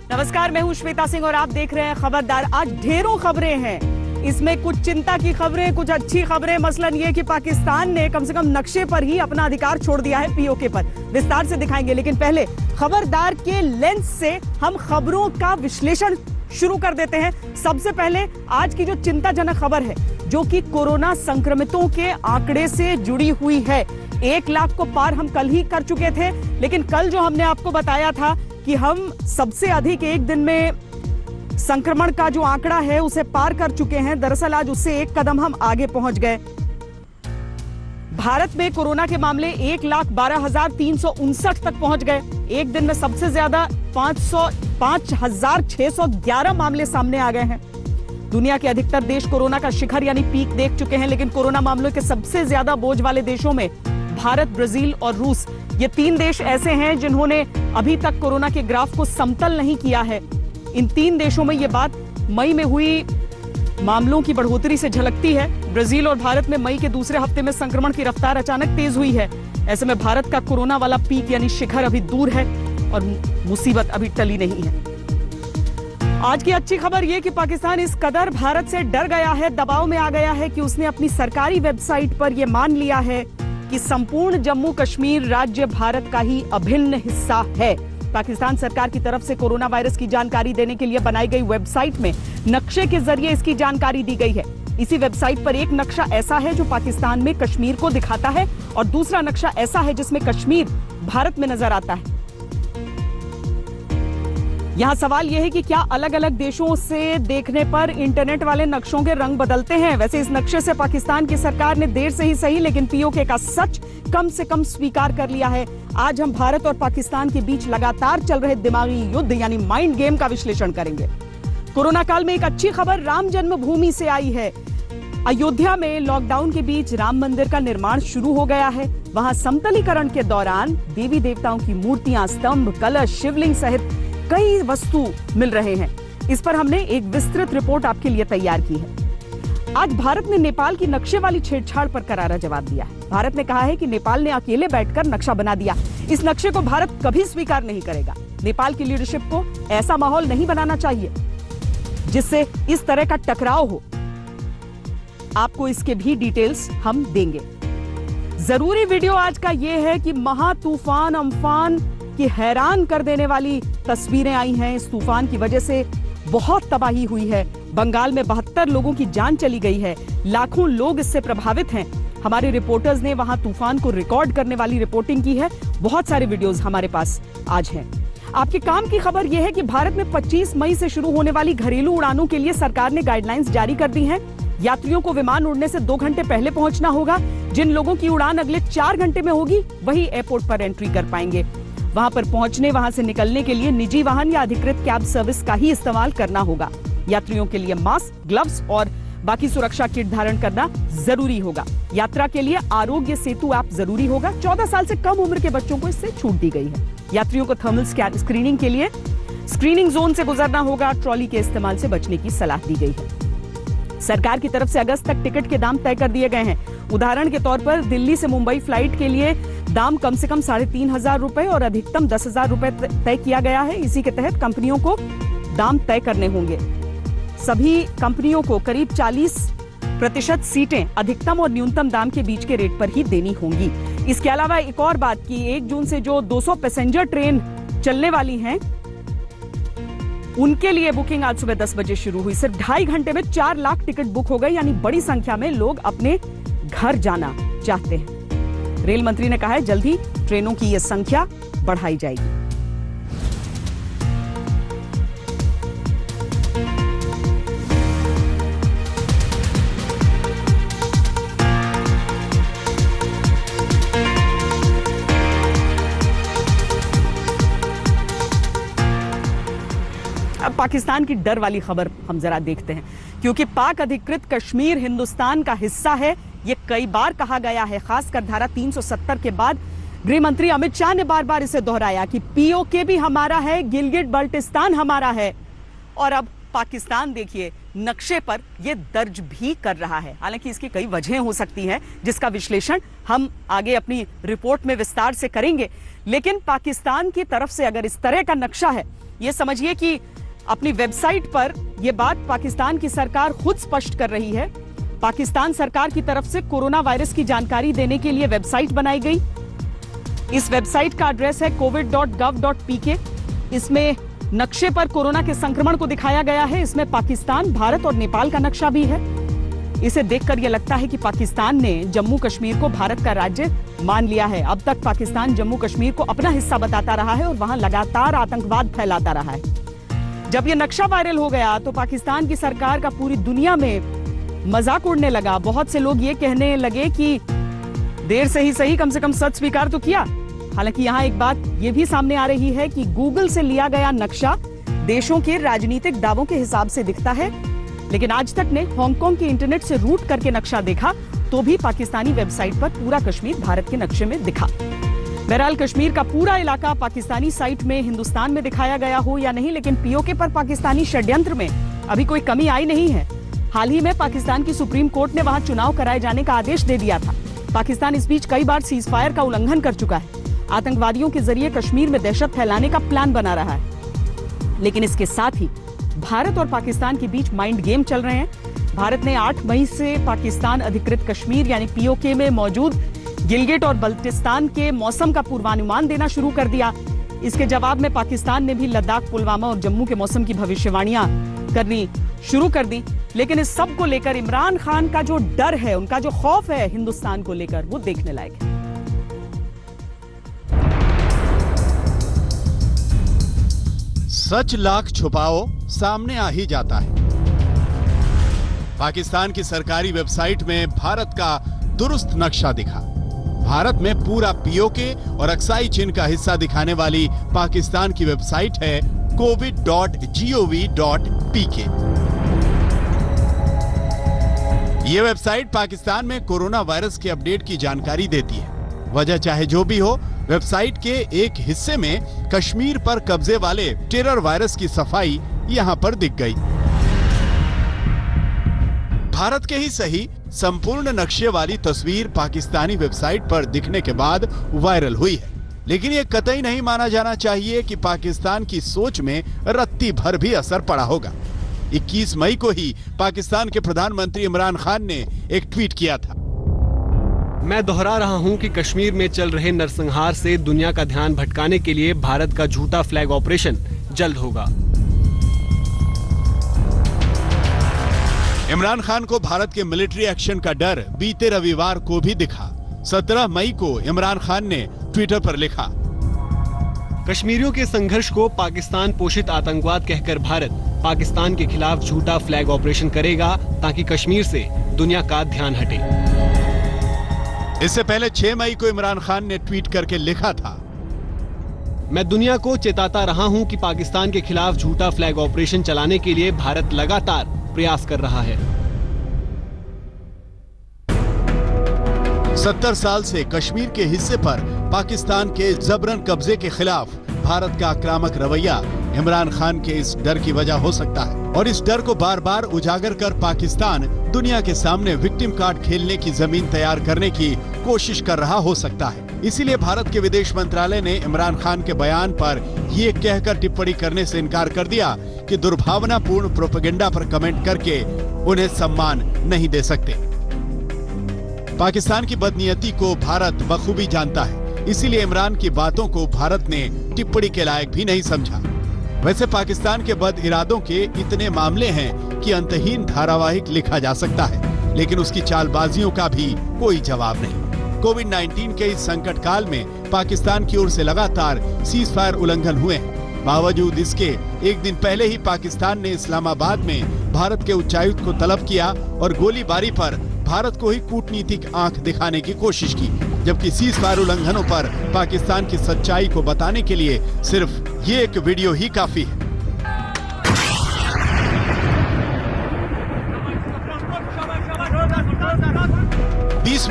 नमस्कार, मैं हूं श्वेता सिंह और आप देख रहे हैं खबरदार। आज ढेरों खबरें हैं, इसमें कुछ चिंता की खबरें, कुछ अच्छी खबरें। मसलन ये कि पाकिस्तान ने कम से कम नक्शे पर ही अपना अधिकार छोड़ दिया है पीओके पर। विस्तार से दिखाएंगे, लेकिन पहले खबरदार के लेंस से हम खबरों का विश्लेषण शुरू कर देते हैं। सबसे पहले आज की जो चिंताजनक खबर है, जो कि कोरोना संक्रमितों के आंकड़े से जुड़ी हुई है। 1 लाख को पार हम कल ही कर चुके थे, लेकिन कल जो हमने आपको बताया था कि हम सबसे अधिक एक दिन में संक्रमण का जो आंकड़ा है उसे पार कर चुके हैं। दरअसल आज उससे एक कदम हम आगे पहुंच गए। भारत में कोरोना के मामले 1,12,359 तक पहुंच गए। एक दिन में सबसे ज्यादा 5,611 मामले सामने आ गए हैं। दुनिया के अधिकतर देश कोरोना का शिखर यानी पीक देख चुके हैं, लेकिन कोरोना मामलों के सबसे ज्यादा बोझ वाले देशों में भारत, ब्राजील और रूस, ये 3 देश ऐसे हैं जिन्होंने अभी तक कोरोना के ग्राफ को समतल नहीं किया है। इन 3 देशों में ये बात मई में हुई मामलों की बढ़ोतरी से झलकती है। ब्राजील और भारत में मई के दूसरे हफ्ते में संक्रमण की रफ्तार अचानक तेज हुई है। ऐसे में भारत का कोरोना वाला पीक यानी शिखर अभी दूर है और मुसीबत अभी टली नहीं है। आज की अच्छी खबर यह कि पाकिस्तान इस कदर भारत से डर गया है, दबाव में आ गया है कि उसने अपनी सरकारी वेबसाइट पर यह मान लिया है कि संपूर्ण जम्मू कश्मीर राज्य भारत का ही अभिन्न हिस्सा है। पाकिस्तान सरकार की तरफ से कोरोना वायरस की जानकारी देने के लिए बनाई गई वेबसाइट में नक्शे के जरिए इसकी जानकारी दी गई है। इसी वेबसाइट पर एक नक्शा ऐसा है जो पाकिस्तान में कश्मीर को दिखाता है और दूसरा नक्शा ऐसा है जिसमें कश्मीर भारत में नजर आता है। यहां सवाल यह है कि क्या अलग अलग देशों से देखने पर इंटरनेट वाले नक्शों के रंग बदलते हैं? वैसे इस नक्शे से पाकिस्तान की सरकार ने देर से ही सही, लेकिन पीओके का सच कम से कम स्वीकार कर लिया है। आज हम भारत और पाकिस्तान के बीच लगातार चल रहे दिमागी युद्ध यानी माइंड गेम का विश्लेषण करेंगे। कोरोना काल में एक अच्छी खबर राम जन्मभूमि से आई है। अयोध्या में लॉकडाउन के बीच राम मंदिर का निर्माण शुरू हो गया है। वहां समतलीकरण के दौरान देवी देवताओं की मूर्तियां, स्तंभ, कलश, शिवलिंग सहित कई वस्तु मिल रहे हैं। इस पर हमने एक विस्तृत रिपोर्ट आपके लिए तैयार की है। आज भारत ने नेपाल की नक्शे वाली छेड़छाड़ पर करारा जवाब दिया है। भारत ने कहा है कि नेपाल ने अकेले बैठकर नक्शा बना दिया। इस नक्शे को भारत कभी स्वीकार नहीं करेगा। नेपाल की लीडरशिप को ऐसा माहौल नहीं बनाना चाहिए जिससे इस तरह का टकराव हो। आपको इसके भी डिटेल्स हम देंगे। जरूरी वीडियो आज का यह है कि महा तूफान अम्फान की हैरान कर देने वाली तस्वीरें आई हैं। इस तूफान की वजह से बहुत तबाही हुई है। बंगाल में 72 लोगों की जान चली गई है। लाखों लोग इससे प्रभावित हैं। हमारे रिपोर्टर्स ने वहां तूफान को रिकॉर्ड करने वाली रिपोर्टिंग की है। बहुत सारे वीडियोस हमारे पास आज हैं। आपके काम की खबर यह है कि भारत में 25 मई से शुरू होने वाली घरेलू उड़ानों के लिए सरकार ने गाइडलाइंस जारी कर दी हैं। यात्रियों को विमान उड़ने से 2 घंटे पहले पहुंचना होगा। जिन लोगों की उड़ान अगले 4 घंटे में होगी वही एयरपोर्ट पर एंट्री कर पाएंगे। वहां पर पहुंचने, वहां से निकलने के लिए निजी वाहन या अधिकृत कैब सर्विस का ही इस्तेमाल करना होगा। यात्रियों के लिए मास्क, ग्लव्स और बाकी सुरक्षा किट धारण करना जरूरी होगा। यात्रा के लिए आरोग्य सेतु ऐप जरूरी होगा। 14 साल से कम उम्र के बच्चों को इससे छूट दी गई है। यात्रियों को थर्मल स्क्रीनिंग के लिए स्क्रीनिंग जोन से गुजरना होगा। ट्रॉली के इस्तेमाल से बचने की सलाह दी गई है। सरकार की तरफ से अगस्त तक टिकट के दाम तय कर दिए गए हैं। उदाहरण के तौर पर दिल्ली से मुंबई फ्लाइट के लिए दाम कम से कम 3,500 रुपए और अधिकतम 10,000 रुपए तय किया गया है। इसी के तहत कंपनियों को दाम तय करने होंगे। सभी कंपनियों को करीब 40% सीटें अधिकतम और न्यूनतम दाम के बीच के रेट पर ही देनी होंगी। इसके अलावा एक और बात कि 1 जून से जो 200 पैसेंजर ट्रेन चलने वाली हैं, उनके लिए बुकिंग आज सुबह 10 बजे शुरू हुई। सिर्फ 2.5 घंटे में 4 लाख टिकट बुक हो गए, यानी बड़ी संख्या में लोग अपने घर जाना चाहते हैं। रेल मंत्री ने कहा है जल्द ही ट्रेनों की यह संख्या बढ़ाई जाएगी। अब पाकिस्तान की डर वाली खबर हम जरा देखते हैं, क्योंकि पाक अधिकृत कश्मीर हिंदुस्तान का हिस्सा है। ये कई बार कहा गया है, खासकर धारा 370 के बाद गृह मंत्री अमित शाह ने बार बार इसे दोहराया कि पीओके भी हमारा है, गिलगिट बल्टिस्तान हमारा है। और अब पाकिस्तान देखिए नक्शे पर यह दर्ज भी कर रहा है। हालांकि इसकी कई वजहें हो सकती हैं जिसका विश्लेषण हम आगे अपनी रिपोर्ट में विस्तार से करेंगे, लेकिन पाकिस्तान की तरफ से अगर इस तरह का नक्शा है ये समझिए कि अपनी वेबसाइट पर यह बात पाकिस्तान की सरकार खुद स्पष्ट कर रही है। पाकिस्तान सरकार की तरफ से कोरोना वायरस की जानकारी देने के लिए वेबसाइट बनाई गई। इस वेबसाइट का एड्रेस है covid.gov.pk। इसमें नक्शे पर कोरोना के संक्रमण को दिखाया गया है। इसमें पाकिस्तान, भारत और नेपाल का नक्शा भी है। इसे देखकर यह लगता है कि पाकिस्तान ने जम्मू कश्मीर को भारत का राज्य मान लिया है। अब तक पाकिस्तान जम्मू कश्मीर को अपना हिस्सा बताता रहा है और वहां लगातार आतंकवाद फैलाता रहा है। जब यह नक्शा वायरल हो गया तो पाकिस्तान की सरकार का पूरी दुनिया में मजाक उड़ने लगा। बहुत से लोग ये कहने लगे कि देर से ही सही, कम से कम सच स्वीकार तो किया। हालांकि यहां एक बात यह भी सामने आ रही है कि गूगल से लिया गया नक्शा देशों के राजनीतिक दावों के हिसाब से दिखता है, लेकिन आज तक ने हांगकांग के इंटरनेट से रूट करके नक्शा देखा तो भी पाकिस्तानी वेबसाइट पर पूरा कश्मीर भारत के नक्शे में दिखा। बहरहाल कश्मीर का पूरा इलाका पाकिस्तानी साइट में हिंदुस्तान में दिखाया गया हो या नहीं, लेकिन पीओके पर पाकिस्तानी षड्यंत्र में अभी कोई कमी आई नहीं है। हाल ही में पाकिस्तान की सुप्रीम कोर्ट ने वहां चुनाव कराए जाने का आदेश दे दिया था। पाकिस्तान इस बीच कई बार सीज फायर का उल्लंघन कर चुका है। आतंकवादियों के जरिए कश्मीर में दहशत फैलाने का प्लान बना रहा है। लेकिन इसके साथ ही भारत और पाकिस्तान के बीच माइंड गेम चल रहे हैं। भारत ने 8 मई से पाकिस्तान अधिकृत कश्मीर यानी पीओके में मौजूद गिलगिट और बल्टिस्तान के मौसम का पूर्वानुमान देना शुरू कर दिया। इसके जवाब में पाकिस्तान ने भी लद्दाख, पुलवामा और जम्मू के मौसम की भविष्यवाणियां करनी शुरू कर दी। लेकिन इस सब को लेकर इमरान खान का जो डर है, उनका जो खौफ है हिंदुस्तान को लेकर, वो देखने लायक है। सच लाख छुपाओ, सामने आ ही जाता है। पाकिस्तान की सरकारी वेबसाइट में भारत का दुरुस्त नक्शा दिखा। भारत में पूरा पीओके और अक्साई चिन्ह का हिस्सा दिखाने वाली पाकिस्तान की वेबसाइट है covid.gov.pk। यह वेबसाइट पाकिस्तान में कोरोना वायरस के अपडेट की जानकारी देती है। वजह चाहे जो भी हो, वेबसाइट के एक हिस्से में कश्मीर पर कब्जे वाले टेरर वायरस की सफाई यहां पर दिख गई। भारत के ही सही, संपूर्ण नक्शे वाली तस्वीर पाकिस्तानी वेबसाइट पर दिखने के बाद वायरल हुई है। लेकिन यह कतई नहीं माना जाना चाहिए कि पाकिस्तान की सोच में रत्ती भर भी असर पड़ा होगा। 21 मई को ही पाकिस्तान के प्रधानमंत्री इमरान खान ने एक ट्वीट किया था। मैं दोहरा रहा हूं कि कश्मीर में चल रहे नरसंहार से दुनिया का ध्यान भटकाने के लिए भारत का झूठा फ्लैग ऑपरेशन जल्द होगा। इमरान खान को भारत के मिलिट्री एक्शन का डर बीते रविवार को भी दिखा। 17 मई को इमरान खान ने ट्विटर पर लिखा, कश्मीरियों के संघर्ष को पाकिस्तान पोषित आतंकवाद कहकर भारत पाकिस्तान के खिलाफ झूठा फ्लैग ऑपरेशन करेगा ताकि कश्मीर से दुनिया का ध्यान हटे। इससे पहले 6 मई को इमरान खान ने ट्वीट करके लिखा था, मैं दुनिया को चेताता रहा हूं कि पाकिस्तान के खिलाफ झूठा फ्लैग ऑपरेशन चलाने के लिए भारत लगातार प्रयास कर रहा है। 70 साल से कश्मीर के हिस्से पर पाकिस्तान के जबरन कब्जे के खिलाफ भारत का आक्रामक रवैया इमरान खान के इस डर की वजह हो सकता है। और इस डर को बार बार उजागर कर पाकिस्तान दुनिया के सामने विक्टिम कार्ड खेलने की जमीन तैयार करने की कोशिश कर रहा हो सकता है। इसीलिए भारत के विदेश मंत्रालय ने इमरान खान के बयान पर ये कहकर टिप्पणी करने से इनकार कर दिया कि दुर्भावनापूर्ण प्रोपेगेंडा पर कमेंट करके उन्हें सम्मान नहीं दे सकते। पाकिस्तान की बदनीयती को भारत बखूबी जानता है, इसीलिए इमरान की बातों को भारत ने टिप्पणी के लायक भी नहीं समझा। वैसे पाकिस्तान के बद इरादों के इतने मामले हैं कि अंतहीन धारावाहिक लिखा जा सकता है, लेकिन उसकी चालबाजियों का भी कोई जवाब नहीं। कोविड-19 के इस संकट काल में पाकिस्तान की ओर से लगातार सीज फायर उल्लंघन हुए हैं। बावजूद इसके एक दिन पहले ही पाकिस्तान ने इस्लामाबाद में भारत के उच्चायुक्त को तलब किया और गोलीबारी पर भारत को ही कूटनीतिक आंख दिखाने की कोशिश की, जबकि सीज फायर उल्लंघनों पर पाकिस्तान की सच्चाई को बताने के लिए सिर्फ ये एक वीडियो ही काफी है।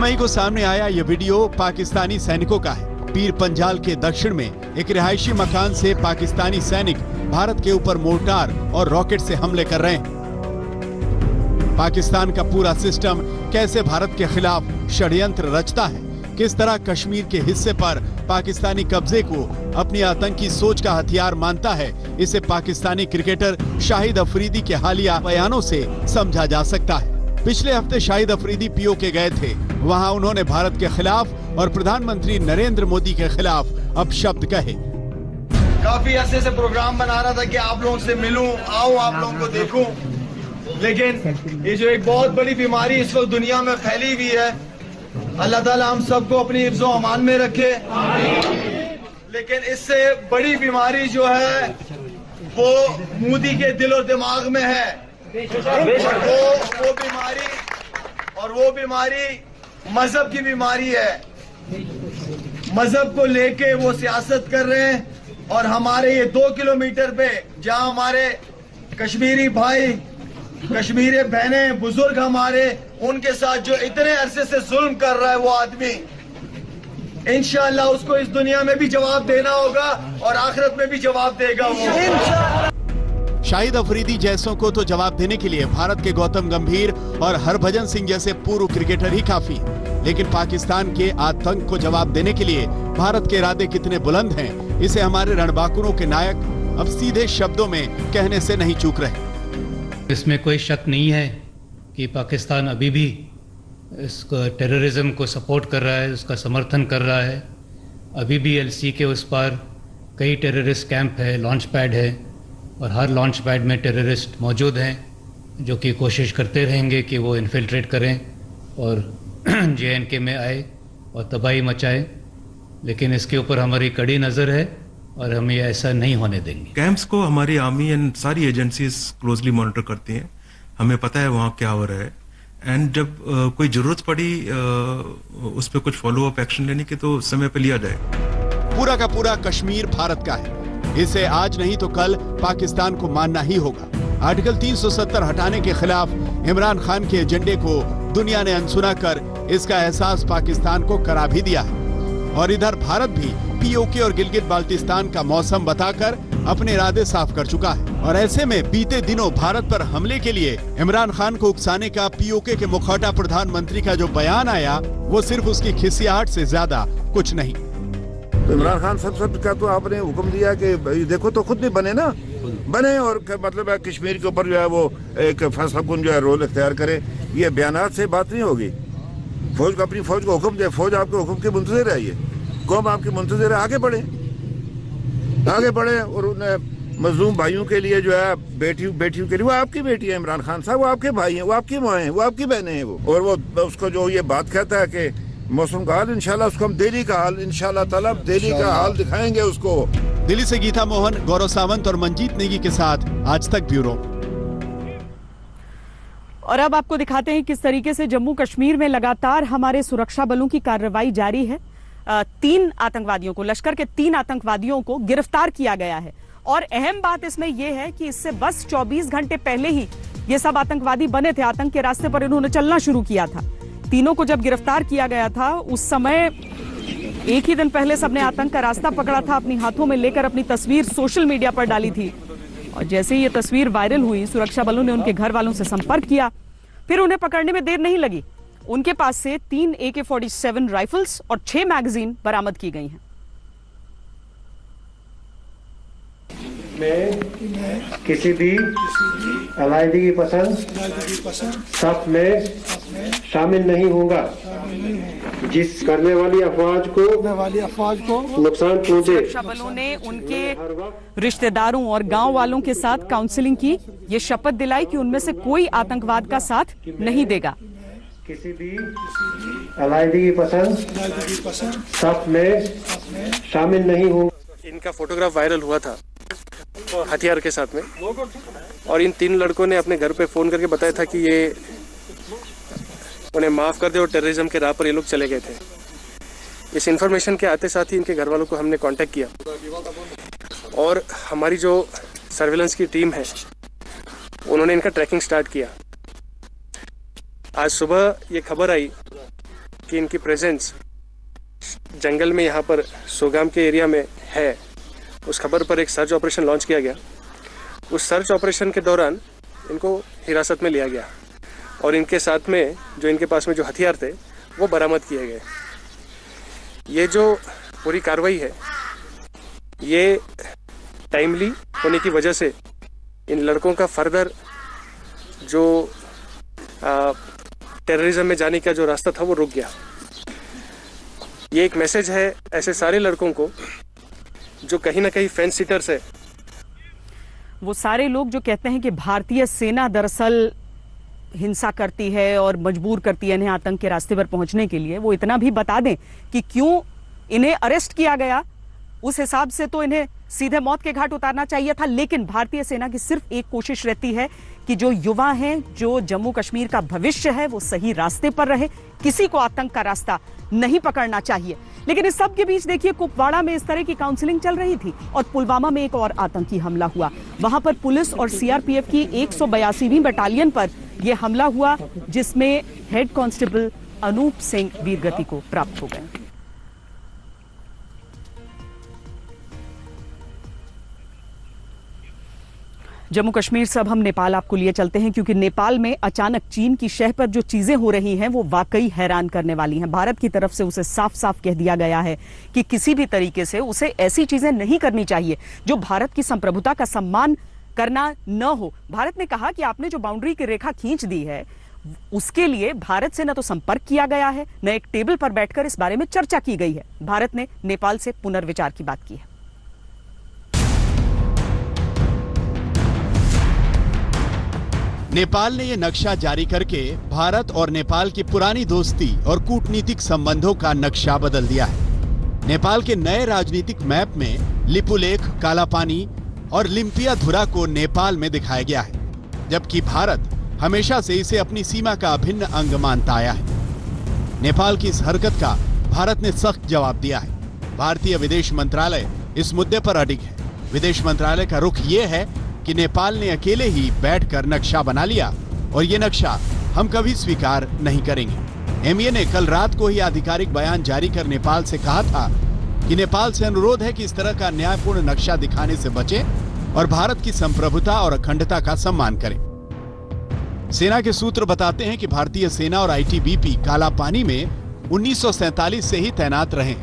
मई को सामने आया ये वीडियो पाकिस्तानी सैनिकों का है। पीर पंजाल के दक्षिण में एक रिहायशी मकान से पाकिस्तानी सैनिक भारत के ऊपर मोर्टार और रॉकेट से हमले कर रहे हैं। पाकिस्तान का पूरा सिस्टम कैसे भारत के खिलाफ षड्यंत्र रचता है, किस तरह कश्मीर के हिस्से पर पाकिस्तानी कब्जे को अपनी आतंकी सोच का हथियार मानता है, इसे पाकिस्तानी क्रिकेटर शाहिद अफरीदी के हालिया बयानों से समझा जा सकता है। पिछले हफ्ते शाहिद अफरीदी पीओके गए थे। वहां उन्होंने भारत के खिलाफ और प्रधानमंत्री नरेंद्र मोदी के खिलाफ अपशब्द कहे। काफी अरसे से प्रोग्राम बना रहा था कि आप लोगों से मिलूं, आऊं, आप लोगों को देखूं, लेकिन ये जो एक बहुत बड़ी बीमारी इस वक्त दुनिया में फैली हुई है, अल्लाह ताला हम सबको अपनी हिफ्ज़ो अमान में रखे। लेकिन इससे बड़ी बीमारी जो है वो मोदी के दिल और दिमाग में है, और वो बीमारी मजहब की बीमारी है। मजहब को लेके वो सियासत कर रहे हैं, और हमारे ये 2 किलोमीटर पे जहां हमारे कश्मीरी भाई, कश्मीरी बहनें, बुजुर्ग हमारे, उनके साथ जो इतने अरसे से जुल्म कर रहा है वो आदमी, इंशाअल्लाह उसको इस दुनिया में भी जवाब देना होगा और आखिरत में भी जवाब देगा वो। शाहिद अफरीदी जैसों को तो जवाब देने के लिए भारत के गौतम गंभीर और हरभजन सिंह जैसे पूर्व क्रिकेटर ही काफी, लेकिन पाकिस्तान के आतंक को जवाब देने के लिए भारत के इरादे कितने बुलंद हैं, इसे हमारे रणबांकुरों के नायक अब सीधे शब्दों में कहने से नहीं चूक रहे। इसमें कोई शक नहीं है कि पाकिस्तान अभी भी इसको टेररिज्म को सपोर्ट कर रहा है, उसका समर्थन कर रहा है। अभी भी एलसी के उस पार कई टेररिस्ट कैंप है, लॉन्च पैड है, और हर लॉन्च पैड में टेररिस्ट मौजूद हैं जो कि कोशिश करते रहेंगे कि वो इन्फिल्ट्रेट करें और JNK में आए और तबाही मचाए। लेकिन इसके ऊपर हमारी कड़ी नज़र है और हम ये ऐसा नहीं होने देंगे। कैंप्स को हमारी आर्मी एंड सारी एजेंसीज क्लोजली मॉनिटर करती हैं, हमें पता है वहाँ क्या हो रहा है, एंड जब कोई जरूरत पड़ी उस पर कुछ फॉलो अप एक्शन लेने की तो समय पे लिया जाए। पूरा का पूरा कश्मीर भारत का है, इसे आज नहीं तो कल पाकिस्तान को मानना ही होगा। आर्टिकल 370 हटाने के खिलाफ इमरान खान के एजेंडे को दुनिया ने अनसुना कर इसका एहसास पाकिस्तान को करा भी दिया है, और इधर भारत भी पीओके और गिलगित बाल्टिस्तान का मौसम बताकर अपने इरादे साफ कर चुका है। और ऐसे में बीते दिनों भारत पर हमले के लिए इमरान खान को उकसाने का पीओके के मुखौटा प्रधानमंत्री का जो बयान आया, वो सिर्फ उसकी खिसियाहट से ज्यादा कुछ नहीं। तो इमरान खान साहब का तो आपने हुक्म दिया कि देखो तो खुद भी बने ना, बने, और मतलब है कश्मीर के ऊपर जो है वो एक फैसला कुन जो है रोल इख्तियार करे। ये बयानात से बात नहीं होगी। फौज को, अपनी फौज को हुक्म दे, फौज आपके हुक्म के मुंतज़िर है, ये कौम आपकी मुंतज़िर है, आगे बढ़े और उन मजलूम भाइयों के लिए जो है बेटियों के लिए, वो आपकी बेटी है इमरान खान साहब, वो आपके भाई हैं, वो आपकी माँ हैं, वो आपकी बहनें हैं, वो, और वो उसको जो ये बात कहता है कि मौसम का हाल, इंशाल्लाह उसको हम दिल्ली का हाल, इंशाल्लाह ताला दिल्ली का हाल दिखाएंगे उसको। दिल्ली से गीता मोहन, गौरव सावंत और मंजीत नेगी के साथ आज तक ब्यूरो। और अब आपको दिखाते हैं किस तरीके से जम्मू कश्मीर में लगातार हमारे सुरक्षा बलों की कार्रवाई जारी है। 3 आतंकवादियों को, लश्कर के 3 आतंकवादियों को गिरफ्तार किया गया है। और अहम बात इसमें यह है कि इससे बस 24 घंटे पहले ही ये सब आतंकवादी बने थे, आतंक के रास्ते पर इन्होंने चलना शुरू किया था। तीनों को जब गिरफ्तार किया गया था उस समय एक ही दिन पहले सबने आतंक का रास्ता पकड़ा था, अपनी हाथों में लेकर अपनी तस्वीर सोशल मीडिया पर डाली थी। और जैसे ही ये तस्वीर वायरल हुई, सुरक्षा बलों ने उनके घर वालों से संपर्क किया, फिर उन्हें पकड़ने में देर नहीं लगी। उनके पास से 3 AK-47 राइफल्स और 6 मैगजीन बरामद की गई हैं। मैं किसी भी अलायदी की पसंद सब में शामिल नहीं होगा जिस करने वाली अफवाज को नुकसान पहुंचे। सुरक्षा बलों ने उनके रिश्तेदारों और गांव वालों के साथ काउंसलिंग की, ये शपथ दिलाई कि उनमें से कोई आतंकवाद का साथ नहीं देगा। किसी भी अलायदी की पसंद सब में शामिल नहीं होगा। इनका फोटोग्राफ वायरल हुआ था हथियार के साथ में, और इन 3 लड़कों ने अपने घर पे फोन करके बताया था कि ये उन्हें माफ कर दे और टेररिज्म के राह पर ये लोग चले गए थे। इस इंफॉर्मेशन के आते साथ ही इनके घर वालों को हमने कांटेक्ट किया, और हमारी जो सर्विलेंस की टीम है उन्होंने इनका ट्रैकिंग स्टार्ट किया। आज सुबह ये खबर आई कि इनकी प्रेजेंस जंगल में यहाँ पर सोगाम के एरिया में है। उस खबर पर एक सर्च ऑपरेशन लॉन्च किया गया। उस सर्च ऑपरेशन के दौरान इनको हिरासत में लिया गया, और इनके साथ में जो इनके पास में जो हथियार थे वो बरामद किए गए। ये जो पूरी कार्रवाई है ये टाइमली होने की वजह से इन लड़कों का फर्दर जो टेररिज्म में जाने का जो रास्ता था वो रुक गया। ये एक मैसेज है ऐसे सारे लड़कों को जो कहीं ना कहीं फेंस सिटर्स है। वो सारे लोग जो कहते हैं कि भारतीय सेना दरअसल हिंसा करती है और मजबूर करती है इन्हें आतंक के रास्ते पर पहुंचने के लिए, वो इतना भी बता दें कि क्यों इन्हें अरेस्ट किया गया। उस हिसाब से तो इन्हें सीधे मौत के घाट उतारना चाहिए था, लेकिन भारतीय सेना की सिर्फ एक कोशिश रहती है कि जो युवा हैं, जो जम्मू कश्मीर का भविष्य है, वो सही रास्ते पर रहे। किसी को आतंक का रास्ता नहीं पकड़ना चाहिए। लेकिन इस सब के बीच देखिए, कुपवाड़ा में इस तरह की काउंसलिंग चल रही थी और पुलवामा में एक और आतंकी हमला हुआ। वहां पर पुलिस और सीआरपीएफ की 182वीं बटालियन पर यह हमला हुआ, जिसमें हेड कांस्टेबल अनूप सिंह वीरगति को प्राप्त हो गए। जम्मू कश्मीर से अब हम नेपाल आपको लिए चलते हैं, क्योंकि नेपाल में अचानक चीन की शह पर जो चीजें हो रही हैं वो वाकई हैरान करने वाली हैं। भारत की तरफ से उसे साफ साफ कह दिया गया है कि किसी भी तरीके से उसे ऐसी चीजें नहीं करनी चाहिए जो भारत की संप्रभुता का सम्मान करना न हो। भारत ने कहा कि आपने जो बाउंड्री की रेखा खींच दी है उसके लिए भारत से न तो संपर्क किया गया है, न एक टेबल पर बैठकर इस बारे में चर्चा की गई है। भारत ने नेपाल से पुनर्विचार की बात की है। नेपाल ने यह नक्शा जारी करके भारत और नेपाल की पुरानी दोस्ती और कूटनीतिक संबंधों का नक्शा बदल दिया है। नेपाल के नए राजनीतिक मैप में लिपुलेख, कालापानी और लिम्पियाधुरा को नेपाल में दिखाया गया है, जबकि भारत हमेशा से इसे अपनी सीमा का अभिन्न अंग मानता आया है। नेपाल की इस हरकत का भारत ने सख्त जवाब दिया है। भारतीय विदेश मंत्रालय इस मुद्दे पर अडिग है। विदेश मंत्रालय का रुख ये है कि नेपाल ने अकेले ही बैठकर नक्शा बना लिया और ये नक्शा हम कभी स्वीकार नहीं करेंगे। एमईए ने कल रात को ही आधिकारिक बयान जारी कर नेपाल से कहा था कि नेपाल से अनुरोध है कि इस तरह का न्यायपूर्ण नक्शा दिखाने से बचे और भारत की संप्रभुता और अखंडता का सम्मान करें। सेना के सूत्र बताते हैं कि भारतीय सेना और आईटीबीपी कालापानी में 1947 से ही तैनात रहे।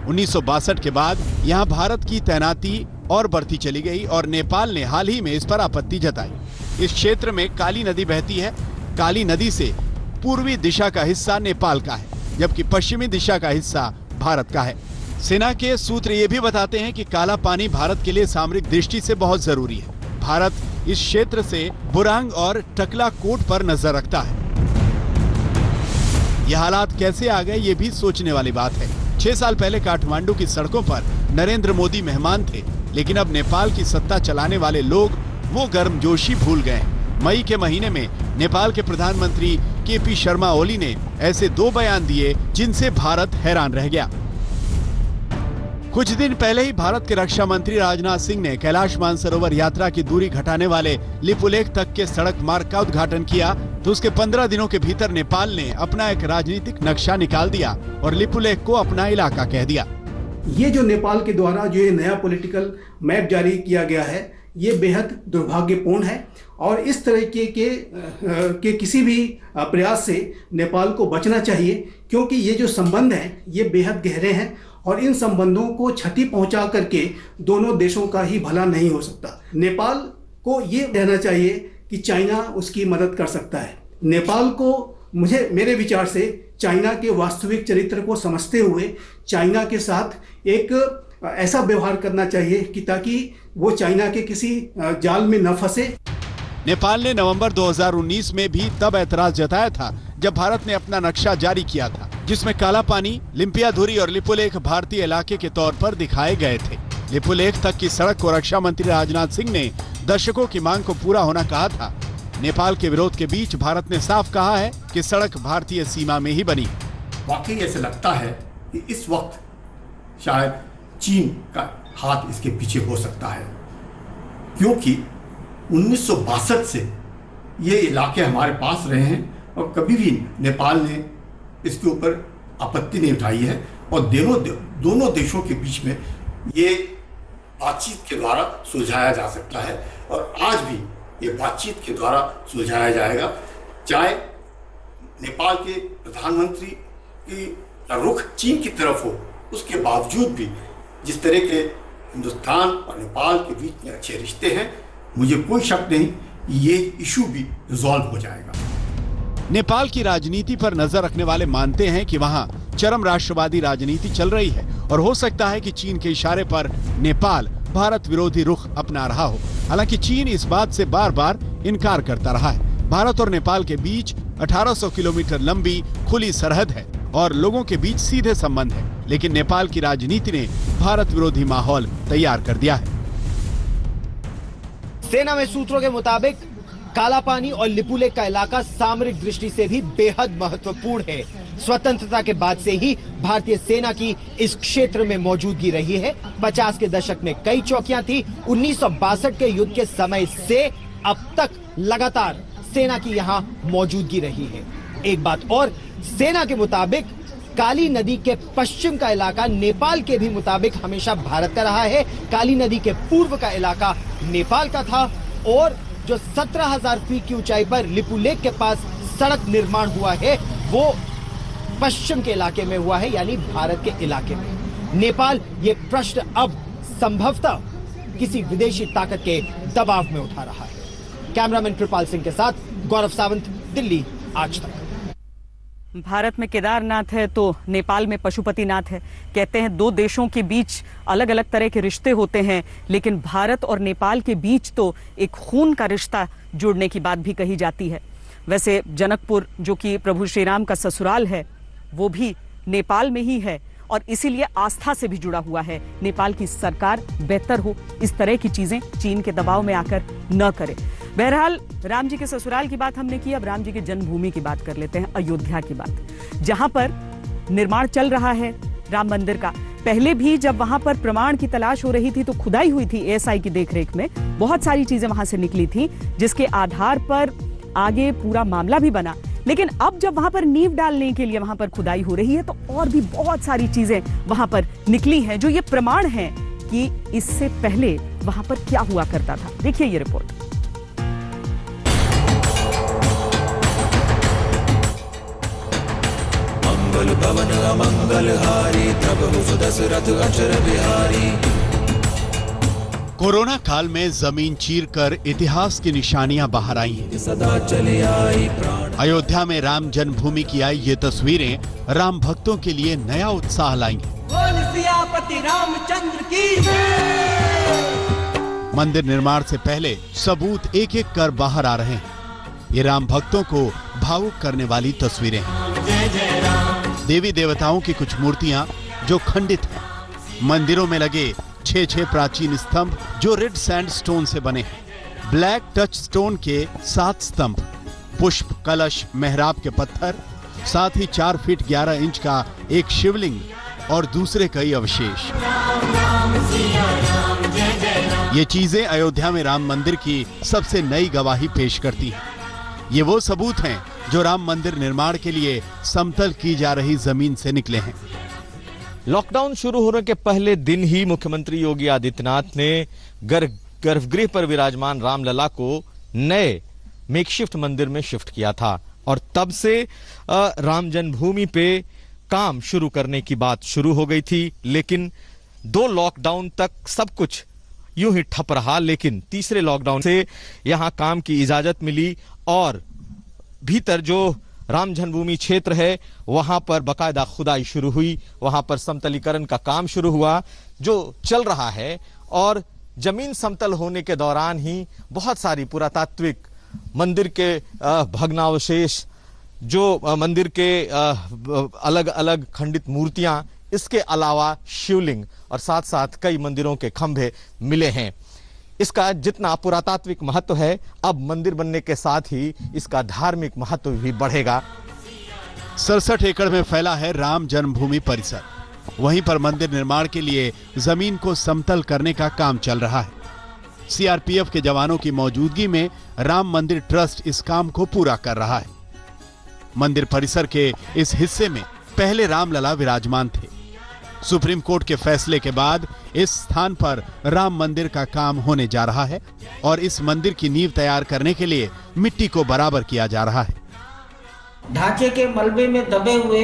1962 के बाद यहां भारत की तैनाती और बढ़ती चली गई और नेपाल ने हाल ही में इस पर आपत्ति जताई। इस क्षेत्र में काली नदी बहती है। काली नदी से पूर्वी दिशा का हिस्सा नेपाल का है, जबकि पश्चिमी दिशा का हिस्सा भारत का है। सेना के सूत्र ये भी बताते हैं कि काला पानी भारत के लिए सामरिक दृष्टि से बहुत जरूरी है। भारत इस क्षेत्र से बुरांग और टकलाकोट पर नजर रखता है। ये हालात कैसे आ गए, ये भी सोचने वाली बात है। 6 साल पहले काठमांडू की सड़कों पर नरेंद्र मोदी मेहमान थे, लेकिन अब नेपाल की सत्ता चलाने वाले लोग वो गर्मजोशी भूल गए। मई के महीने में नेपाल के प्रधानमंत्री केपी शर्मा ओली ने ऐसे 2 बयान दिए जिनसे भारत हैरान रह गया। कुछ दिन पहले ही भारत के रक्षा मंत्री राजनाथ सिंह ने कैलाश मानसरोवर यात्रा की दूरी घटाने वाले लिपुलेख तक के सड़क मार्ग का उद्घाटन किया, तो उसके 15 दिनों के भीतर नेपाल ने अपना एक राजनीतिक नक्शा निकाल दिया और लिपुलेख को अपना इलाका कह दिया। ये जो नेपाल के द्वारा जो ये नया पॉलिटिकल मैप जारी किया गया है, ये बेहद दुर्भाग्यपूर्ण है और इस तरीके के किसी भी प्रयास से नेपाल को बचना चाहिए, क्योंकि ये जो संबंध हैं ये बेहद गहरे हैं और इन संबंधों को क्षति पहुंचा करके दोनों देशों का ही भला नहीं हो सकता। नेपाल को ये कहना चाहिए कि चाइना उसकी मदद कर सकता है। नेपाल को मेरे विचार से चाइना के वास्तविक चरित्र को समझते हुए चाइना के साथ एक ऐसा व्यवहार करना चाहिए कि ताकि वो चाइना के किसी जाल में न फंसे। नेपाल ने नवंबर 2019 में भी तब ऐतराज जताया था जब भारत ने अपना नक्शा जारी किया था, जिसमें काला पानी, लिम्पियाधुरी और लिपुलेख भारतीय इलाके के तौर पर दिखाए गए थे। लिपुलेख तक की सड़क को रक्षा मंत्री राजनाथ सिंह ने दर्शकों की मांग को पूरा होना कहा था। नेपाल के विरोध के बीच भारत ने साफ कहा है कि सड़क भारतीय सीमा में ही बनी। वाकई ऐसे लगता है कि इस वक्त शायद चीन का हाथ इसके पीछे हो सकता है, क्योंकि 1962 से ये इलाके हमारे पास रहे हैं और कभी भी नेपाल ने इसके ऊपर आपत्ति नहीं उठाई है और दोनों देशों के बीच में ये बातचीत के द्वारा सुलझाया जा सकता है और आज भी ये बातचीत के द्वारा सुलझाया जाएगा। चाहे नेपाल के प्रधानमंत्री की रुख चीन की तरफ हो उसके बावजूद भी जिस तरह के हिंदुस्तान और नेपाल के बीच में अच्छे रिश्ते हैं, मुझे कोई शक नहीं ये इशू भी रिजॉल्व हो जाएगा। नेपाल की राजनीति पर नजर रखने वाले मानते हैं कि वहां चरम राष्ट्रवादी राजनीति चल रही है और हो सकता है कि चीन के इशारे पर नेपाल भारत विरोधी रुख अपना रहा हो। हालांकि चीन इस बात से बार बार इनकार करता रहा है। भारत और नेपाल के बीच 1800 किलोमीटर लंबी खुली सरहद है और लोगों के बीच सीधे संबंध है, लेकिन नेपाल की राजनीति ने भारत विरोधी माहौल तैयार कर दिया है। सेना में सूत्रों के मुताबिक कालापानी और लिपुलेख का इलाका सामरिक दृष्टि से भी बेहद महत्वपूर्ण है। स्वतंत्रता के बाद से ही भारतीय सेना की इस क्षेत्र में मौजूदगी रही है। 50 के दशक में कई चौकियां थी। 1962 के युद्ध के समय से अब तक लगातार सेना की यहां मौजूदगी रही है। एक बात और, सेना के मुताबिक काली नदी के पश्चिम का इलाका नेपाल के भी मुताबिक हमेशा भारत का रहा है। काली नदी के पूर्व का इलाका नेपाल का था और जो 17,000 फीट की ऊंचाई पर लिपुलेख के पास सड़क निर्माण हुआ है वो पश्चिम के इलाके में हुआ है, यानी भारत के इलाके में। नेपाल ये प्रश्न अब संभवतः किसी विदेशी ताकत के दबाव में उठा रहा है। कैमरामैन कृपाल सिंह के साथ गौरव सावंत, दिल्ली आज तक। भारत में केदारनाथ है तो नेपाल में पशुपतिनाथ है। कहते हैं दो देशों के बीच अलग अलग तरह के रिश्ते होते हैं, लेकिन भारत और नेपाल के बीच तो एक खून का रिश्ता जुड़ने की बात भी कही जाती है। वैसे जनकपुर, जो कि प्रभु श्री राम का ससुराल है, वो भी नेपाल में ही है और इसीलिए आस्था से भी जुड़ा हुआ है। नेपाल की सरकार बेहतर हो, इस तरह की चीजें चीन के दबाव में आकर न करे। बहरहाल राम जी के ससुराल की बात हमने की, अब राम जी की जन्मभूमि की बात कर लेते हैं, अयोध्या की बात, जहां पर निर्माण चल रहा है राम मंदिर का। पहले भी जब वहां पर प्रमाण की तलाश हो रही थी तो खुदाई हुई थी एएसआई की देखरेख में, बहुत सारी चीजें वहां से निकली थी जिसके आधार पर आगे पूरा मामला भी बना। लेकिन अब जब वहां पर नींव डालने के लिए वहां पर खुदाई हो रही है तो और भी बहुत सारी चीजें वहां पर निकली हैं जो ये प्रमाण है कि इससे पहले वहां पर क्या हुआ करता था। देखिए ये रिपोर्ट। मंगल भवन अमंगलहारी प्रभु सुदशरथ अचर बिहारी। कोरोना काल में जमीन चीरकर इतिहास की निशानियां बाहर आई हैं। सदा चले आई प्राण। अयोध्या में राम जन्मभूमि की आई ये तस्वीरें राम भक्तों के लिए नया उत्साह लाएंगी। बोल सियापति रामचंद्र की जय। मंदिर निर्माण से पहले सबूत एक एक कर बाहर आ रहे हैं। ये राम भक्तों को भावुक करने वाली तस्वीरें हैं। देवी देवताओं की कुछ मूर्तियां जो खंडित हैं। मंदिरों में लगे 6 प्राचीन स्तंभ जो रेड सैंडस्टोन से बने हैं। ब्लैक टच स्टोन के 7 स्तंभ, पुष्प कलश मेहराब के पत्थर, साथ ही 4 फीट 11 इंच का एक शिवलिंग और दूसरे कई अवशेष। ये चीजें अयोध्या में राम मंदिर की सबसे नई गवाही पेश करती हैं। ये वो सबूत हैं जो राम मंदिर निर्माण के लिए समतल की जा रही जमीन से निकले हैं। लॉकडाउन शुरू होने के पहले दिन ही मुख्यमंत्री योगी आदित्यनाथ ने गर्भगृह पर विराजमान रामलला को नए मेकशिफ्ट मंदिर में शिफ्ट किया था और तब से राम जन्मभूमि पे काम शुरू करने की बात शुरू हो गई थी। लेकिन 2 लॉकडाउन तक सब कुछ यूं ही ठप रहा, लेकिन तीसरे लॉकडाउन से यहां काम की इजाजत मिली और भीतर जो राम जन्मभूमि क्षेत्र है वहां पर बकायदा खुदाई शुरू हुई, वहां पर समतलीकरण का काम शुरू हुआ जो चल रहा है। और जमीन समतल होने के दौरान ही बहुत सारी पुरातात्विक मंदिर के भग्नावशेष, जो मंदिर के अलग अलग खंडित मूर्तियां, इसके अलावा शिवलिंग और साथ साथ कई मंदिरों के खंभे मिले हैं। इसका जितना पुरातात्विक महत्व है, अब मंदिर बनने के साथ ही इसका धार्मिक महत्व भी बढ़ेगा। 67 एकड़ में फैला है राम जन्मभूमि परिसर। वहीं पर मंदिर निर्माण के लिए जमीन को समतल करने का काम चल रहा है। सीआरपीएफ के जवानों की मौजूदगी में राम मंदिर ट्रस्ट इस काम को पूरा कर रहा है। मंदिर परिसर के इस हिस्से में पहले रामलला विराजमान थे। सुप्रीम कोर्ट के फैसले के बाद इस स्थान पर राम मंदिर का काम होने जा रहा है और इस मंदिर की नींव तैयार करने के लिए मिट्टी को बराबर किया जा रहा है। ढांचे के मलबे में दबे हुए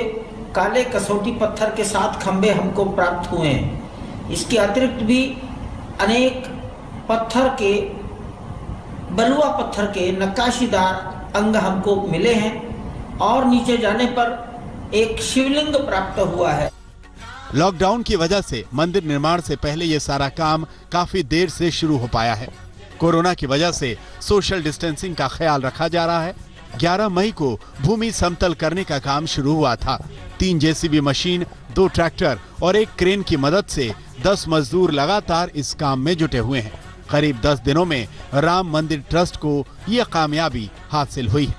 काले कसौटी पत्थर के 7 खंबे हमको प्राप्त हुए हैं। इसके अतिरिक्त भी अनेक पत्थर के, बलुआ पत्थर के नक्काशीदार अंग हमको मिले हैं और नीचे जाने पर एक शिवलिंग प्राप्त हुआ है। लॉकडाउन की वजह से मंदिर निर्माण से पहले ये सारा काम काफी देर से शुरू हो पाया है। कोरोना की वजह से सोशल डिस्टेंसिंग का ख्याल रखा जा रहा है। 11 मई को भूमि समतल करने का काम शुरू हुआ था। 3 जेसीबी मशीन, 2 ट्रैक्टर और 1 क्रेन की मदद से 10 मजदूर लगातार इस काम में जुटे हुए हैं। करीब 10 दिनों में राम मंदिर ट्रस्ट को यह कामयाबी हासिल हुई है।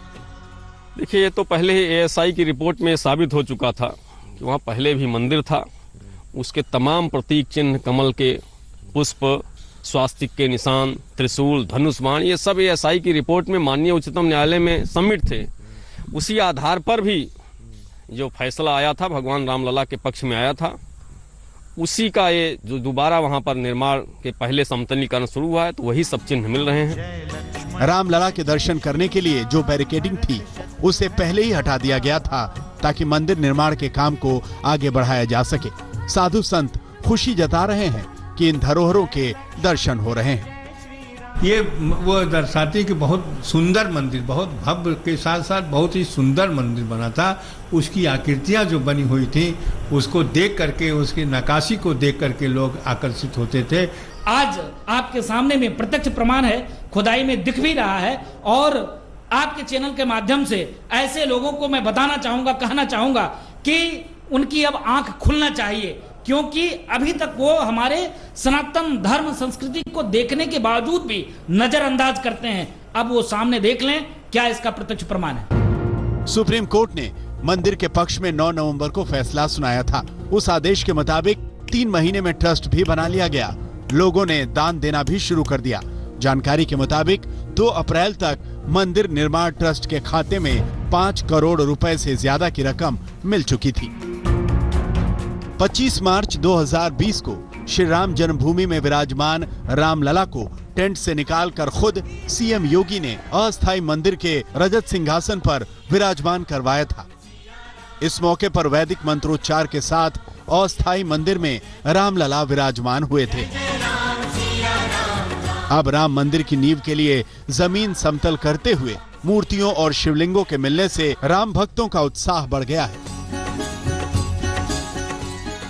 देखिए, ये तो पहले ही एएसआई की रिपोर्ट में साबित हो चुका था कि वहाँ पहले भी मंदिर था। उसके तमाम प्रतीक चिन्ह, कमल के पुष्प, स्वास्तिक के निशान, त्रिशूल, धनुष बाण, ये सब एएसआई की रिपोर्ट में माननीय उच्चतम न्यायालय में सबमिट थे। उसी आधार पर भी जो फैसला आया था भगवान रामलला के पक्ष में आया था, उसी का ये जो दोबारा वहाँ पर निर्माण के पहले समतलीकरण शुरू हुआ है, तो वही सब चिन्ह मिल रहे हैं। रामलला के दर्शन करने के लिए जो बैरिकेडिंग थी उसे पहले ही हटा दिया गया था ताकि मंदिर निर्माण के काम को आगे बढ़ाया जा सके। साधु संत खुशी जता रहे हैं कि इन धरोहरों के दर्शन हो रहे हैं। ये वो दर्शाती कि बहुत सुंदर मंदिर, बहुत भव्य के साथ साथ बहुत ही सुंदर मंदिर बना था। उसकी आकृतियां जो बनी हुई थी उसको देख करके, उसकी नक्काशी को देख करके लोग आकर्षित होते थे। आज आपके सामने में प्रत्यक्ष प्रमाण है, खुदाई में दिख भी रहा है। और आपके चैनल के माध्यम से ऐसे लोगों को मैं बताना चाहूंगा, कहना चाहूंगा कि उनकी अब आंख खुलना चाहिए, क्योंकि अभी तक वो हमारे सनातन धर्म संस्कृति को देखने के बावजूद भी नजरअंदाज करते हैं। अब वो सामने देख लें, क्या इसका प्रत्यक्ष प्रमाण है। सुप्रीम कोर्ट ने मंदिर के पक्ष में 9 नवंबर को फैसला सुनाया था। उस आदेश के मुताबिक 3 महीने में ट्रस्ट भी बना लिया गया। लोगों ने दान देना भी शुरू कर दिया। जानकारी के मुताबिक 2 अप्रैल तक मंदिर निर्माण ट्रस्ट के खाते में 5 करोड़ रुपए से ज्यादा की रकम मिल चुकी थी। 25 मार्च 2020 को श्री राम जन्मभूमि में विराजमान रामलला को टेंट से निकालकर खुद सीएम योगी ने अस्थायी मंदिर के रजत सिंहासन पर विराजमान करवाया था। इस मौके पर वैदिक मंत्रोच्चार के साथ अस्थायी मंदिर में रामलला विराजमान हुए थे। अब राम मंदिर की नींव के लिए जमीन समतल करते हुए मूर्तियों और शिवलिंगों के मिलने से राम भक्तों का उत्साह बढ़ गया है।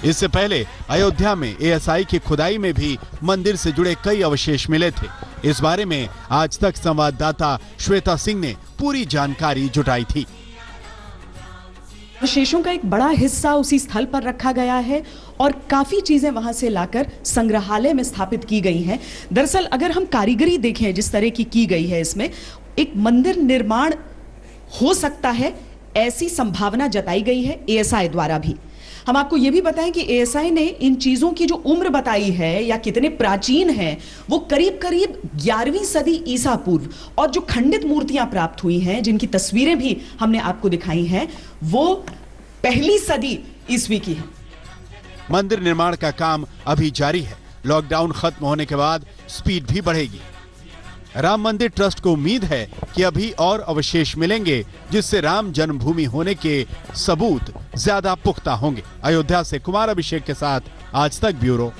इससे पहले अयोध्या में एएसआई की खुदाई में भी मंदिर से जुड़े कई अवशेष मिले थे। इस बारे में आज तक संवाददाता श्वेता सिंह ने पूरी जानकारी जुटाई थी। अवशेषों का एक बड़ा हिस्सा उसी स्थल पर रखा गया है और काफी चीजें वहां से लाकर संग्रहालय में स्थापित की गई हैं। दरअसल अगर हम कारीगरी देखें जिस तरह की गई है, इसमें एक मंदिर निर्माण हो सकता है, ऐसी संभावना जताई गई है एएसआई द्वारा भी। हम आपको यह भी बताएं कि एएसआई ने इन चीजों की जो उम्र बताई है या कितने प्राचीन हैं, वो करीब करीब 11वीं सदी ईसा पूर्व, और जो खंडित मूर्तियां प्राप्त हुई हैं जिनकी तस्वीरें भी हमने आपको दिखाई हैं, वो पहली सदी ईस्वी की है। मंदिर निर्माण का काम अभी जारी है। लॉकडाउन खत्म होने के बाद स्पीड भी बढ़ेगी। राम मंदिर ट्रस्ट को उम्मीद है कि अभी और अवशेष मिलेंगे जिससे राम जन्मभूमि होने के सबूत ज्यादा पुख्ता होंगे। अयोध्या से कुमार अभिषेक के साथ आज तक ब्यूरो।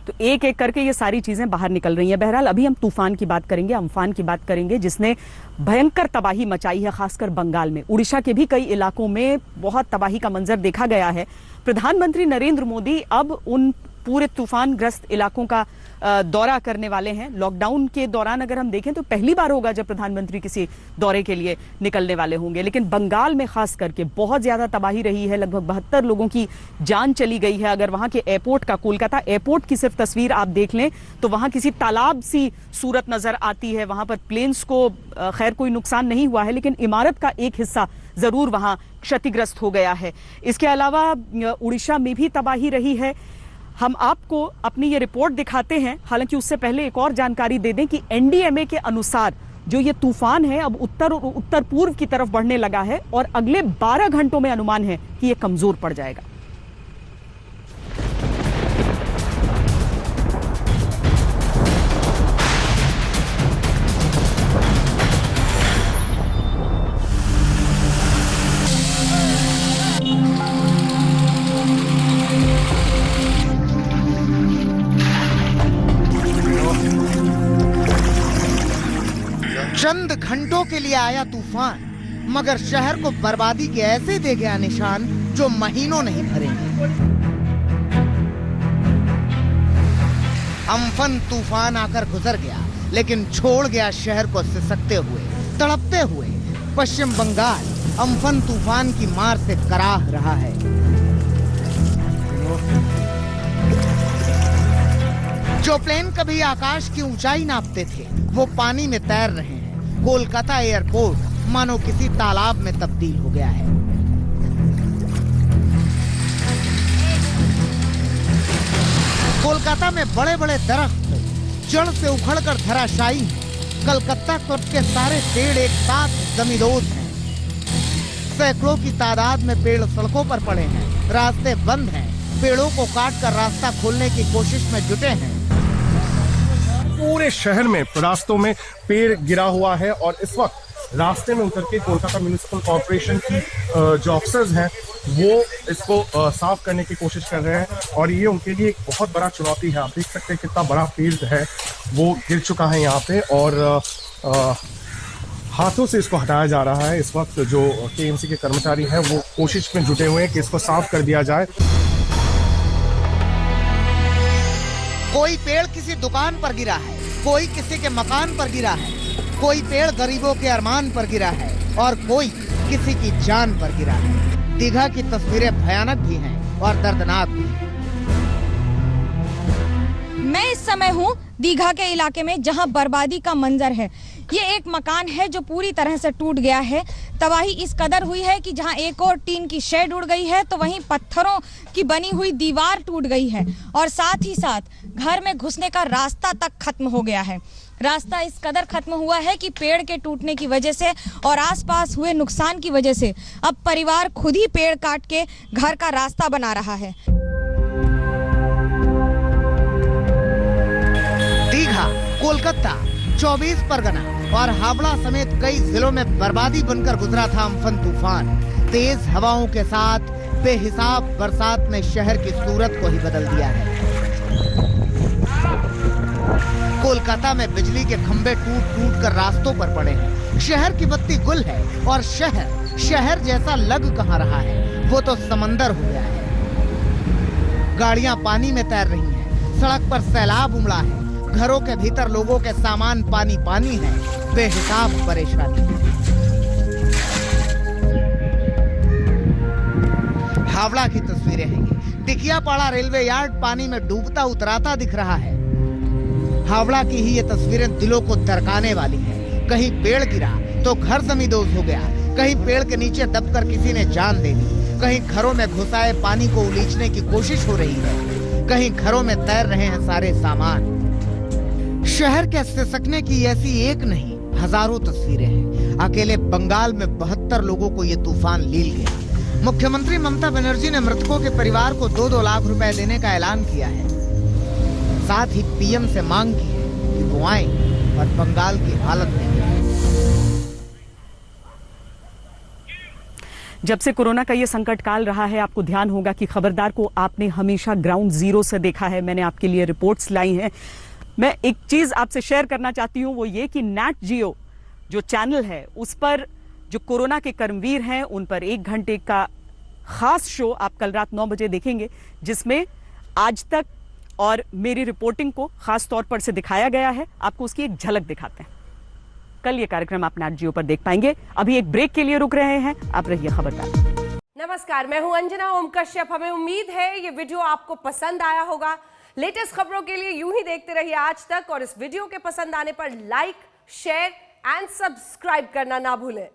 तो एक एक करके ये सारी चीजें बाहर निकल रही हैं। बहरहाल अभी हम तूफान की बात करेंगे, अम्फान की बात करेंगे, जिसने भयंकर तबाही मचाई है, खासकर बंगाल में। उड़ीसा के भी कई इलाकों में बहुत तबाही का मंजर देखा गया है। प्रधानमंत्री नरेंद्र मोदी अब उन पूरे तूफान ग्रस्त इलाकों का दौरा करने वाले हैं। लॉकडाउन के दौरान अगर हम देखें तो पहली बार होगा जब प्रधानमंत्री किसी दौरे के लिए निकलने वाले होंगे। लेकिन बंगाल में खास करके बहुत ज्यादा तबाही रही है। लगभग 72 लोगों की जान चली गई है। अगर वहां के एयरपोर्ट का, कोलकाता एयरपोर्ट की सिर्फ तस्वीर आप देख लें तो वहां किसी तालाब सी सूरत नजर आती है। वहां पर प्लेन्स को खैर कोई नुकसान नहीं हुआ है, लेकिन इमारत का एक हिस्सा जरूर वहां क्षतिग्रस्त हो गया है। इसके अलावा उड़ीसा में भी तबाही रही है। हम आपको अपनी ये रिपोर्ट दिखाते हैं। हालांकि उससे पहले एक और जानकारी दे दें कि एनडीएमए के अनुसार जो ये तूफान है अब उत्तर पूर्व की तरफ बढ़ने लगा है और अगले 12 घंटों में अनुमान है कि ये कमजोर पड़ जाएगा। चंद घंटों के लिए आया तूफान, मगर शहर को बर्बादी के ऐसे दे गया निशान जो महीनों नहीं भरेंगे। अम्फन तूफान आकर गुजर गया, लेकिन छोड़ गया शहर को सिसकते हुए, तड़पते हुए। पश्चिम बंगाल अम्फन तूफान की मार से कराह रहा है। जो प्लेन कभी आकाश की ऊंचाई नापते थे, वो पानी में तैर रहे हैं। कोलकाता एयरपोर्ट मानो किसी तालाब में तब्दील हो गया है। कोलकाता में बड़े बड़े दरख्त जड़ से उखड़कर धराशायी हैं। कलकत्ता क्लब के सारे पेड़ एक साथ जमींदोज हैं। सैकड़ों की तादाद में पेड़ सड़कों पर पड़े हैं, रास्ते बंद हैं। पेड़ों को काटकर रास्ता खोलने की कोशिश में जुटे हैं। पूरे शहर में रास्तों में पेड़ गिरा हुआ है और इस वक्त रास्ते में उतर के कोलकाता म्युनिसिपल कॉर्पोरेशन की जो अफसर्स हैं वो इसको साफ करने की कोशिश कर रहे हैं और ये उनके लिए एक बहुत बड़ा चुनौती है। आप देख सकते हैं कितना बड़ा पेड़ है वो गिर चुका है यहाँ पे और हाथों से इसको हटाया जा रहा है। इस वक्त जो केएमसी के कर्मचारी हैं वो कोशिश में जुटे हुए हैं कि इसको साफ कर दिया जाए। कोई पेड़ किसी दुकान पर गिरा है, कोई किसी के मकान पर गिरा है, कोई पेड़ गरीबों के अरमान पर गिरा है और कोई किसी की जान पर गिरा है। दीघा की तस्वीरें भयानक भी हैं और दर्दनाक भी। मैं इस समय हूँ दीघा के इलाके में, जहाँ बर्बादी का मंजर है। ये एक मकान है जो पूरी तरह से टूट गया है। तबाही इस कदर हुई है कि जहां एक और टीन की शेड उड़ गई है तो वहीं पत्थरों की बनी हुई दीवार टूट गई है और साथ ही साथ घर में घुसने का रास्ता तक खत्म हो गया है। रास्ता इस कदर खत्म हुआ है कि पेड़ के टूटने की वजह से और आसपास हुए नुकसान की वजह से अब परिवार खुद ही पेड़ काट के घर का रास्ता बना रहा है। दीघा, कोलकाता, 24 परगना और हावड़ा समेत कई जिलों में बर्बादी बनकर गुजरा था अम्फन तूफान। तेज हवाओं के साथ बेहिसाब बरसात ने शहर की सूरत को ही बदल दिया है। कोलकाता में बिजली के खंभे टूट टूट कर रास्तों पर पड़े हैं। शहर की बत्ती गुल है और शहर जैसा लग कहां रहा है, वो तो समंदर हो गया है। गाड़ियां पानी में तैर रही हैं, सड़क पर सैलाब उमड़ा है। घरों के भीतर लोगों के सामान पानी पानी है, बेहिसाब परेशानी। हावड़ा की तस्वीरें हैं ये। टिकियापाड़ा रेलवे यार्ड पानी में डूबता उतराता दिख रहा है। हावड़ा की ही ये तस्वीरें दिलों को दरकाने वाली हैं। कहीं पेड़ गिरा तो घर जमींदोज हो गया, कहीं पेड़ के नीचे दबकर किसी ने जान दे दी, कहीं घरों में घुसाए पानी को उलीचने की कोशिश हो रही है, कहीं घरों में तैर रहे हैं सारे सामान। शहर के सिसकने की ऐसी एक नहीं, हजारों तस्वीरें हैं। अकेले बंगाल में 72 लोगों को ये तूफान लील गया। मुख्यमंत्री ममता बनर्जी ने मृतकों के परिवार को 2-2 लाख रुपए देने का ऐलान किया है। साथ ही पीएम से मांग की है कि वो आए और बंगाल की हालत देखें। जब से कोरोना का ये संकट काल रहा है, आपको ध्यान होगा कि खबरदार को आपने हमेशा ग्राउंड जीरो से देखा है। मैंने आपके लिए रिपोर्ट्स लाई हैं। मैं एक चीज आपसे शेयर करना चाहती हूं, वो ये कि नेट जियो जो चैनल है उस पर जो कोरोना के कर्मवीर हैं उन पर 1 घंटे का खास शो आप कल रात 9 बजे देखेंगे, जिसमें आज तक और मेरी रिपोर्टिंग को खास तौर पर से दिखाया गया है। आपको उसकी एक झलक दिखाते हैं। कल ये कार्यक्रम आप नेट जियो पर देख पाएंगे। अभी एक ब्रेक के लिए रुक रहे हैं, आप रहिए खबरदार। नमस्कार, मैं हूं अंजना ओम कश्यप। हमें उम्मीद है ये वीडियो आपको पसंद आया होगा। लेटेस्ट खबरों के लिए यूं ही देखते रहिए आज तक और इस वीडियो के पसंद आने पर लाइक, शेयर एंड सब्सक्राइब करना ना भूलें।